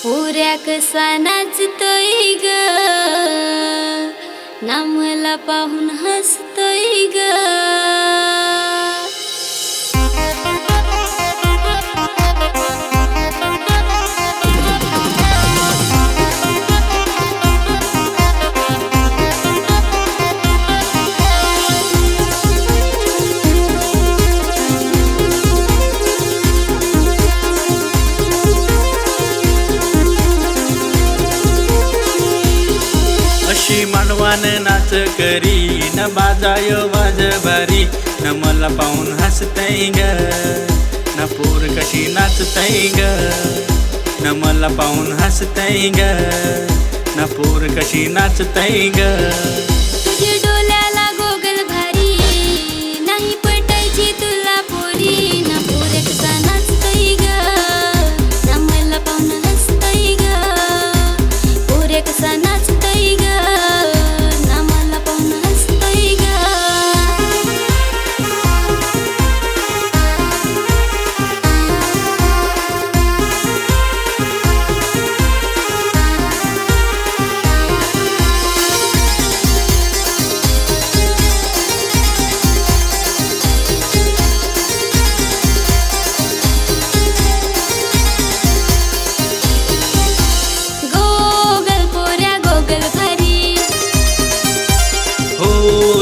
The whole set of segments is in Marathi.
पोऱ्या कसा नाचतोय ग, ना मला पाहून हसतोय ग। मानवान नाच करी न बाजाय वाजबारी, न मला पाहून हसतय ग, न पोर कशी नाचतय ग, न मला पाहून हसतय ग, न पोर कशी नाचतय ग। तुझ्या डोल्याला गोगल भारी, नाही पटायची तुला पोरी, न पोर कसा नाचतय ग, न मला पाहून हसतय ग, पोर कसा नाचतय ग।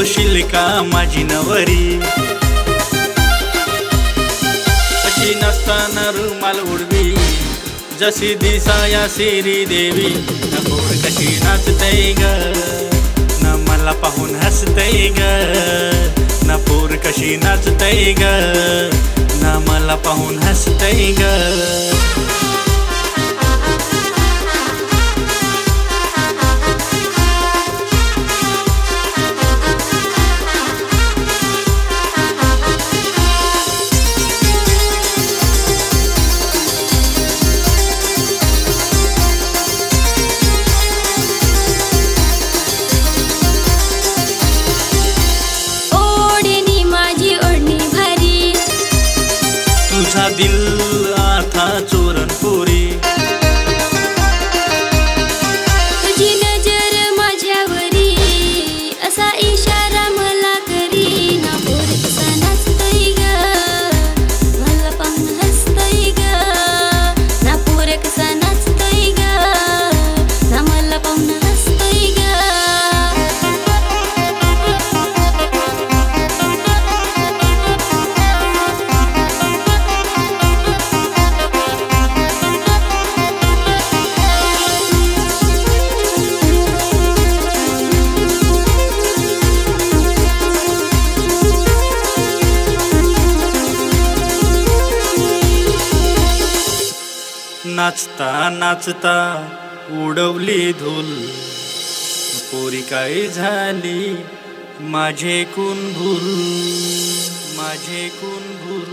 शिल्का माझी नवरी, अशी नसताना रुमाल उडवी, जशी दिसाया श्री देवी, न पोर कशी नाचतय ग, न मला पाहून हसतय ग, न पोर कशी नाचतय ग, न मला पाहून हसतय ग। तुझा दिल आता चोरन पोरी, तुझी नजर माझ्यावरी, असा इशारा मला करी, ना पोर कसा नाचतय ग, मला पाहून हसतय ग, ना पोर कसा नाचतय ग, ना मला पाहून हसतय ग। नाचता नाचता उडवली धूल, पोरी काय झाली माझेकून भूल, माझेकून भूल।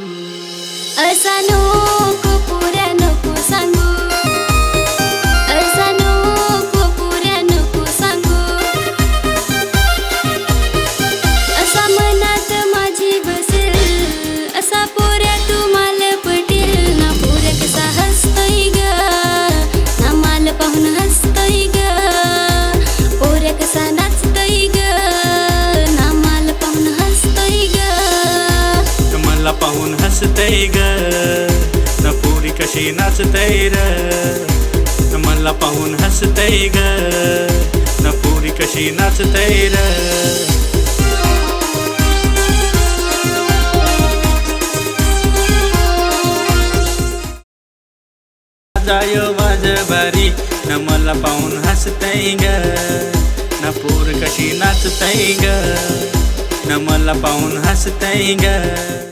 असा नको पोऱ्या नको सांगू, असा नको पोऱ्या नको सांगू, असा मनात माझी बसेल, असा पोऱ्या तुम्हाला पटेल, ना पोऱ्या कसा हसतोय ग, ना मला पाहून हसतोय ग, पोऱ्या कसा नाचतोय ग, ना मला पाहून हसतोय ग, मला पाहून हसतय ग, न पोरी कशी नाचतय र, मला पाहून हसतय ग, न पोरी कशी नाचतय र। जाय वाजबारी, न मला पाहून हसतय ग, न पोर कशी नाचतय ग, न मला पाहून हसतय ग।